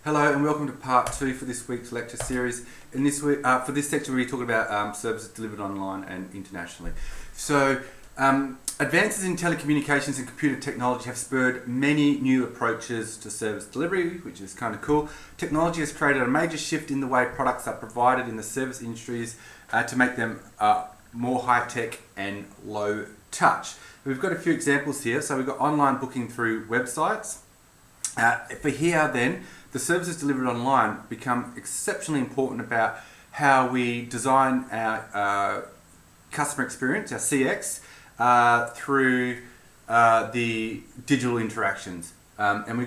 Hello and welcome to part 2 for this week's lecture series. In this week, for this section we're talking about services delivered online and internationally. So advances in telecommunications and computer technology have spurred many new approaches to service delivery, which is kind of cool. Technology has created a major shift in the way products are provided in the service industries to make them more high-tech and low-touch. We've got a few examples here. So we've got online booking through websites. For here then, the services delivered online become exceptionally important about how we design our customer experience, our CX, through the digital interactions. And we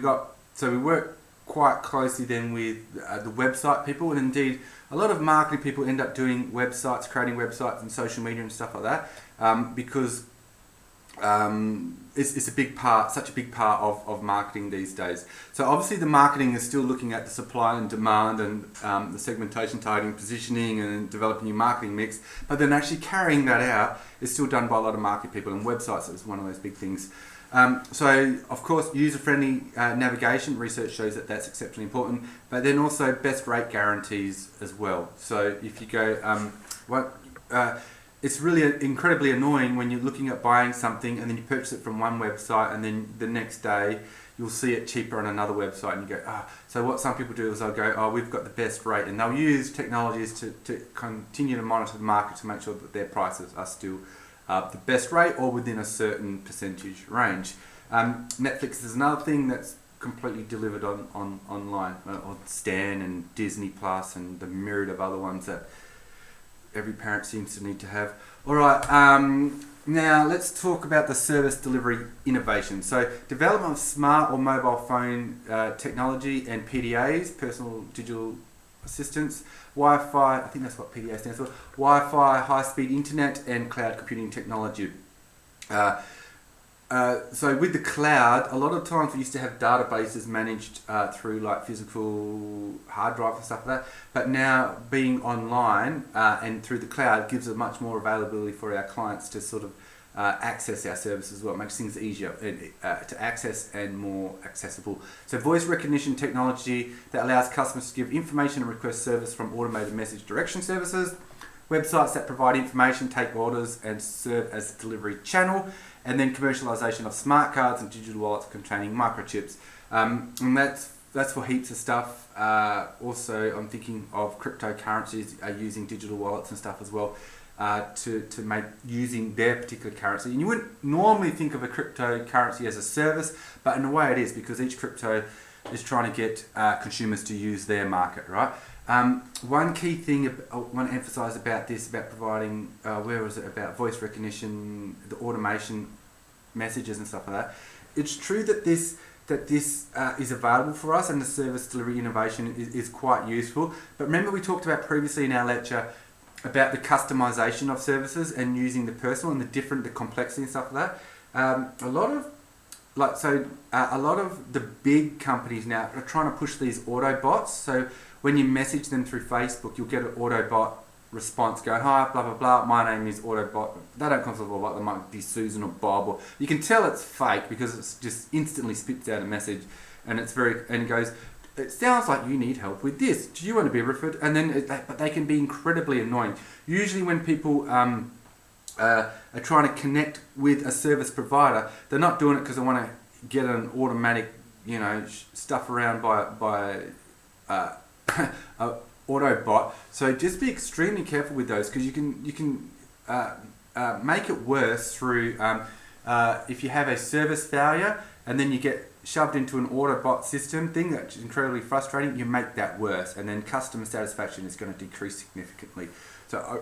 work quite closely then with the website people, and indeed a lot of marketing people end up doing websites, creating websites and social media and stuff like that, because it's a big part, such a big part of marketing these days. So obviously the marketing is still looking at the supply and demand and the segmentation, targeting, positioning and developing your marketing mix, but then actually carrying that out is still done by a lot of marketing people, and websites is one of those big things. So of course user-friendly navigation, research shows that that's exceptionally important, but then also best rate guarantees as well. So if you go, it's really incredibly annoying when you're looking at buying something and then you purchase it from one website and then the next day you'll see it cheaper on another website and you go, so what some people do is they'll go, we've got the best rate, and they'll use technologies to continue to monitor the market to make sure that their prices are still the best rate or within a certain percentage range. Netflix is another thing that's completely delivered online, on Stan and Disney Plus and the myriad of other ones that every parent seems to need to have. Alright, now let's talk about the service delivery innovation. So development of smart or mobile phone technology and PDAs, personal digital assistants, Wi-Fi, I think that's what PDA stands for, Wi-Fi, high-speed internet and cloud computing technology. So with the cloud, a lot of times we used to have databases managed through like physical hard drive and stuff like that, but now being online and through the cloud gives us much more availability for our clients to sort of access our service as well. It makes things easier to access and more accessible. So voice recognition technology that allows customers to give information and request service from automated message direction services, websites that provide information, take orders and serve as a delivery channel, and then commercialization of smart cards and digital wallets containing microchips. And that's for heaps of stuff. Also, I'm thinking of cryptocurrencies using digital wallets and stuff as well to make using their particular currency. And you wouldn't normally think of a cryptocurrency as a service, but in a way it is, because each crypto is trying to get consumers to use their market, right? One key thing I want to emphasize about this, about providing, about voice recognition, the automation messages and stuff like that. It's true that this is available for us, and the service delivery innovation is quite useful. But remember, we talked about previously in our lecture about the customization of services and using the personal and the complexity and stuff like that. A lot of the big companies now are trying to push these Autobots. So when you message them through Facebook, you'll get an Autobot response going, hi, blah, blah, blah, my name is Autobot. They don't call themselves Autobot, they might be Susan or Bob. Or you can tell it's fake because it's just instantly spits out a message, and it goes, it sounds like you need help with this. Do you want to be referred? And then, but they can be incredibly annoying. Usually when people are trying to connect with a service provider, they're not doing it because they want to get an automatic, stuff around by Autobot. So just be extremely careful with those, because you can make it worse through if you have a service failure and then you get shoved into an Autobot system thing that's incredibly frustrating. You make that worse, and then customer satisfaction is going to decrease significantly. So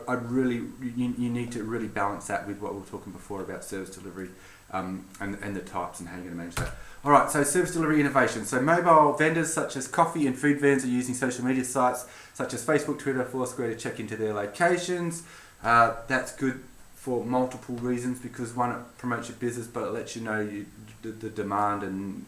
you need to really balance that with what we were talking before about service delivery and the types and how you're going to manage that. Alright, so service delivery innovation. So mobile vendors such as coffee and food vans are using social media sites such as Facebook, Twitter, Foursquare to check into their locations. That's good for multiple reasons, because one, it promotes your business, but it lets you know the demand and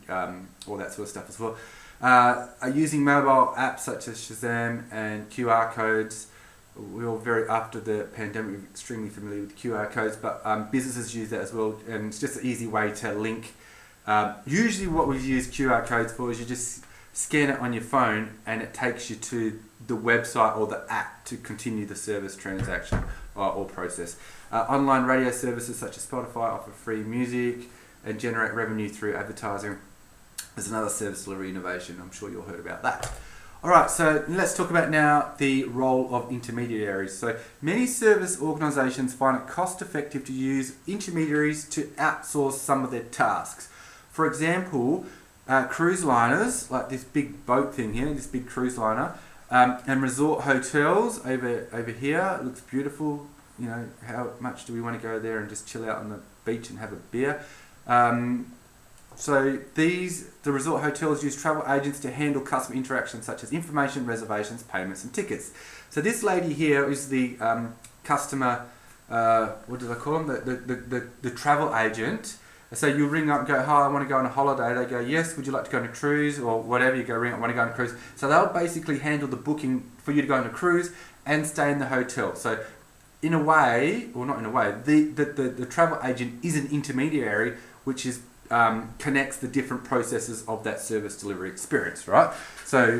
all that sort of stuff as well. Are using mobile apps such as Shazam and QR codes. We're all after the pandemic, we're extremely familiar with QR codes, but businesses use that as well, and it's just an easy way to link. Usually what we use QR codes for is you just scan it on your phone, and it takes you to the website or the app to continue the service transaction or process. Online radio services such as Spotify offer free music and generate revenue through advertising. There's another service delivery innovation. I'm sure you've heard about that. All right, so let's talk about now the role of intermediaries. So many service organisations find it cost effective to use intermediaries to outsource some of their tasks. For example, cruise liners, like this big boat thing here, this big cruise liner, and resort hotels over here. It looks beautiful. You know, how much do we want to go there and just chill out on the beach and have a beer? So the resort hotels use travel agents to handle customer interactions such as information, reservations, payments and tickets. So this lady here is the customer, what do they call them? The travel agent. So you ring up and go, hi, I want to go on a holiday. They go, yes, would you like to go on a cruise or whatever? You go ring up, I want to go on a cruise. So they'll basically handle the booking for you to go on a cruise and stay in the hotel. So in a way, or not in a way, the travel agent is an intermediary which is connects the different processes of that service delivery experience, right? So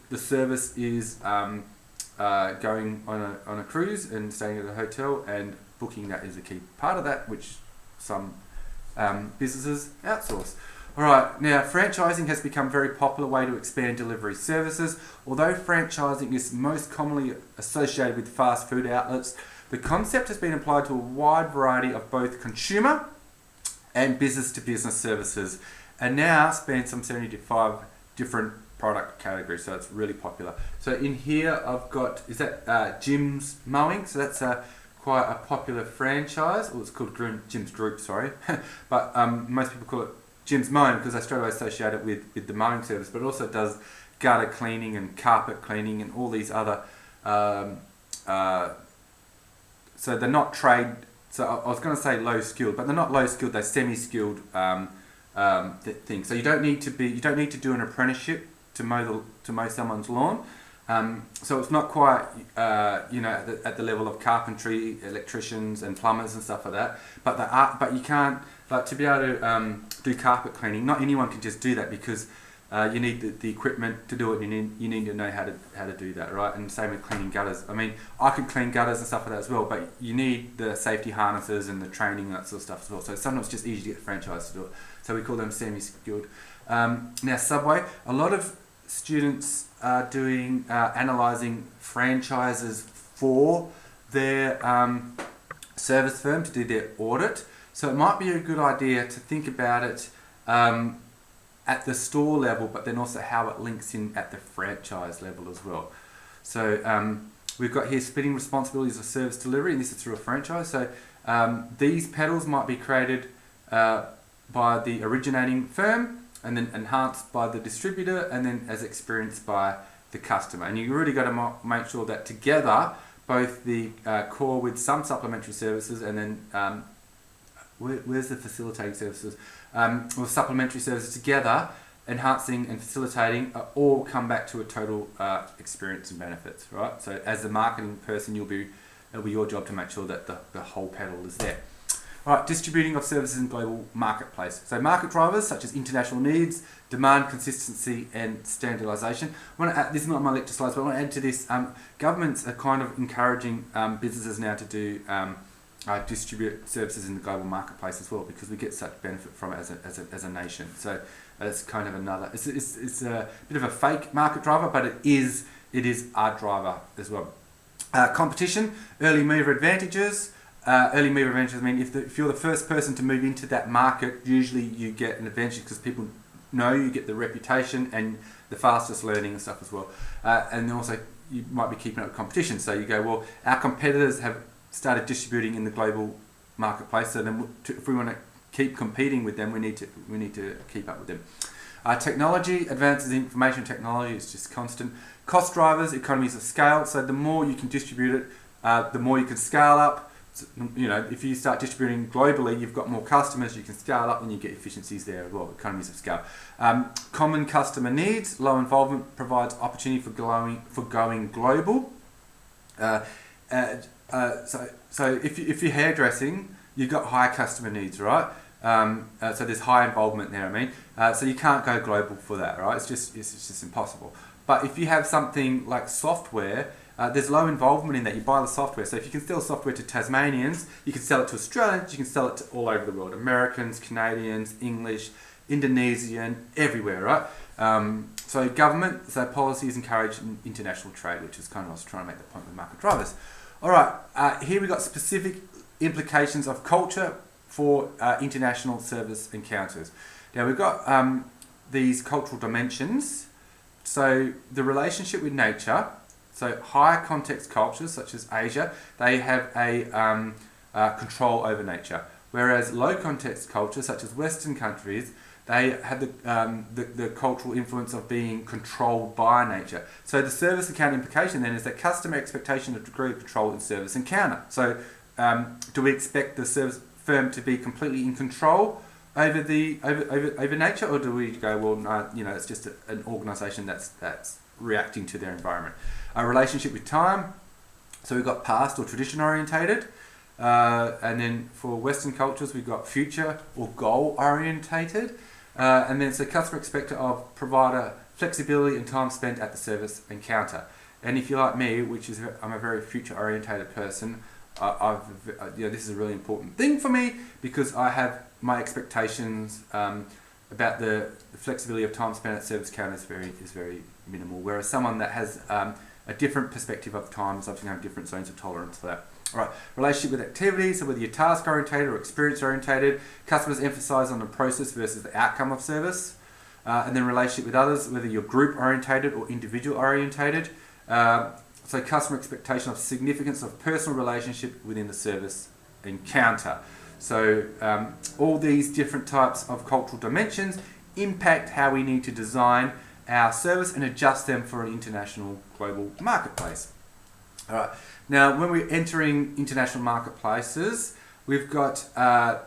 the service is going on a cruise and staying at a hotel, and booking that is a key part of that, which some businesses outsource. All right, now franchising has become a very popular way to expand delivery services. Although franchising is most commonly associated with fast food outlets, the concept has been applied to a wide variety of both consumer and business-to-business services, and now spans some 75 different product categories, so it's really popular. So in here I've got, is that Jim's Mowing? So that's quite a popular franchise, or it's called Jim's Group, sorry. But most people call it Jim's Mowing because they straight away associate it with the mowing service, but it also does gutter cleaning and carpet cleaning and all these other, so they're not trade. So I was going to say low skilled, but they're not low skilled. They're semi-skilled things. So you don't need to do an apprenticeship to mow someone's lawn. So it's not quite at the level of carpentry, electricians, and plumbers and stuff like that. But you can't, like, to be able to do carpet cleaning. Not anyone can just do that because you need the equipment to do it. You need to know how to do that, right? And same with cleaning gutters. I mean, I could clean gutters and stuff like that as well, but you need the safety harnesses and the training and that sort of stuff as well. So sometimes it's just easy to get the franchise to do it. So we call them semi-skilled. Now Subway, a lot of students are doing analysing franchises for their service firm to do their audit. So it might be a good idea to think about it at the store level, but then also how it links in at the franchise level as well. So we've got here splitting responsibilities of service delivery, and this is through a franchise. So these pedals might be created by the originating firm and then enhanced by the distributor and then as experienced by the customer. And you really got to make sure that together, both the core with some supplementary services and then where's the facilitating services? Or supplementary services together, enhancing and facilitating, all come back to a total experience and benefits, right? So as the marketing person, it'll be your job to make sure that the whole pedal is there. All right, distributing of services in global marketplace. So market drivers such as international needs, demand, consistency and standardisation. This is not my lecture slides, but I want to add to this. Governments are kind of encouraging businesses now to do distribute services in the global marketplace as well, because we get such benefit from it as a nation. So it's kind of another. It's a bit of a fake market driver, but it is our driver as well. Competition, early mover advantages. Early mover advantages mean if you're the first person to move into that market, usually you get an advantage because people know you, get the reputation and the fastest learning and stuff as well. And also you might be keeping up with competition. So you go, well, our competitors have started distributing in the global marketplace. So then, if we want to keep competing with them, we need to keep up with them. Technology, advances in information technology is just constant. Cost drivers, economies of scale. So the more you can distribute it, the more you can scale up. So, if you start distributing globally, you've got more customers, you can scale up and you get efficiencies there as well, economies of scale. Common customer needs, low involvement provides opportunity for going global. So if you're hairdressing, you've got high customer needs, right? So there's high involvement there. So you can't go global for that, right? It's just impossible. But if you have something like software, there's low involvement in that. You buy the software. So if you can sell software to Tasmanians, you can sell it to Australians, you can sell it to all over the world. Americans, Canadians, English, Indonesian, everywhere, right? So government, so policies encourage international trade, which is kind of what I was trying to make the point with market drivers. All right, here we got specific implications of culture for international service encounters. Now we've got these cultural dimensions. So the relationship with nature, so higher context cultures such as Asia, they have a control over nature. Whereas low context cultures such as Western countries, they have the cultural influence of being controlled by nature. So the service encounter implication then is that customer expectation of degree of control in service encounter. So do we expect the service firm to be completely in control over nature, or do we go, well, no, it's just an organisation that's reacting to their environment? A relationship with time, so we've got past or tradition orientated, and then for Western cultures we've got future or goal orientated, and then so customer expected of provider flexibility and time spent at the service encounter. And if you're like me, I'm a very future orientated person, this is a really important thing for me because I have my expectations about the flexibility of time spent at service counter is very minimal. Whereas someone that has a different perspective of time is obviously going to have different zones of tolerance for that. All right, relationship with activities, so whether you're task orientated or experience orientated, customers emphasize on the process versus the outcome of service. And then relationship with others, whether you're group orientated or individual orientated. So customer expectation of significance of personal relationship within the service encounter. So all these different types of cultural dimensions impact how we need to design our service and adjust them for an international global marketplace. All right. Now, when we're entering international marketplaces, we've got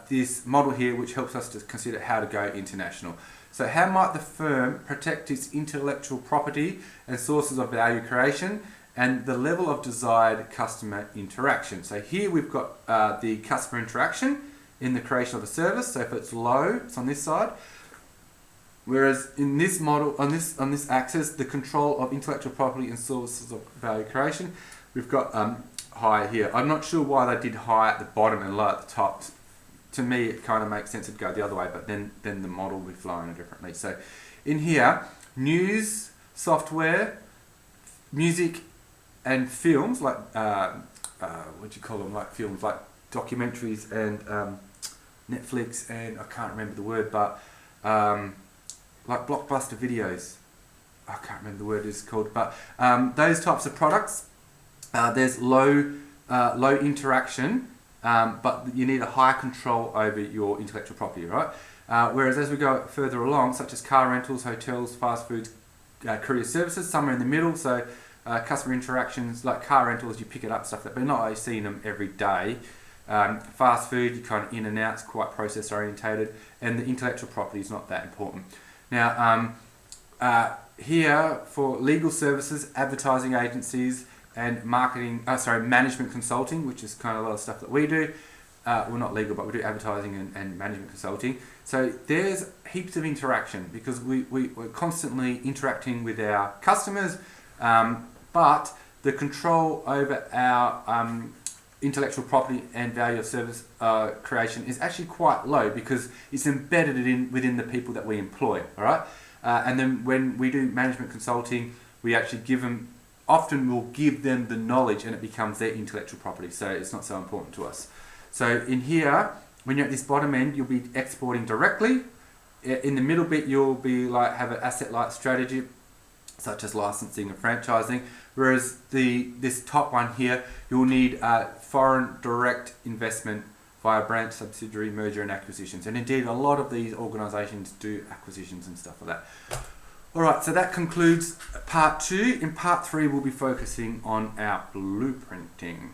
this model here which helps us to consider how to go international. So how might the firm protect its intellectual property and sources of value creation and the level of desired customer interaction? So here we've got the customer interaction in the creation of a service. So if it's low, it's on this side. Whereas in this model, on this axis, the control of intellectual property and sources of value creation, we've got high here. I'm not sure why they did high at the bottom and low at the top. To me, it kind of makes sense to go the other way, but then the model will be flowing differently. So in here, news, software, music, and films, like, what do you call them, like films, like documentaries and Netflix, and I can't remember the word, but like blockbuster videos. I can't remember the word it's called, but those types of products, there's low interaction, but you need a high control over your intellectual property, right? Whereas as we go further along, such as car rentals, hotels, fast foods, courier services, somewhere in the middle, so customer interactions like car rentals, you pick it up, stuff that, but not always seeing them every day. Fast food, you're kind of in and out, it's quite process orientated, and the intellectual property is not that important. Now, here for legal services, advertising agencies, and management consulting, which is kind of a lot of stuff that we do. Well, not legal, but we do advertising and management consulting. So there's heaps of interaction because we're constantly interacting with our customers, but the control over our intellectual property and value of service creation is actually quite low because it's embedded within the people that we employ, all right? And then when we do management consulting, we actually often we'll give them the knowledge and it becomes their intellectual property, so it's not so important to us. So in here, when you're at this bottom end, you'll be exporting directly. In the middle bit, you'll be have an asset-light strategy, such as licensing and franchising, whereas this top one here, you'll need foreign direct investment via branch, subsidiary, merger and acquisitions. And indeed, a lot of these organisations do acquisitions and stuff like that. Alright, so that concludes part 2. In part 3, we'll be focusing on our blueprinting.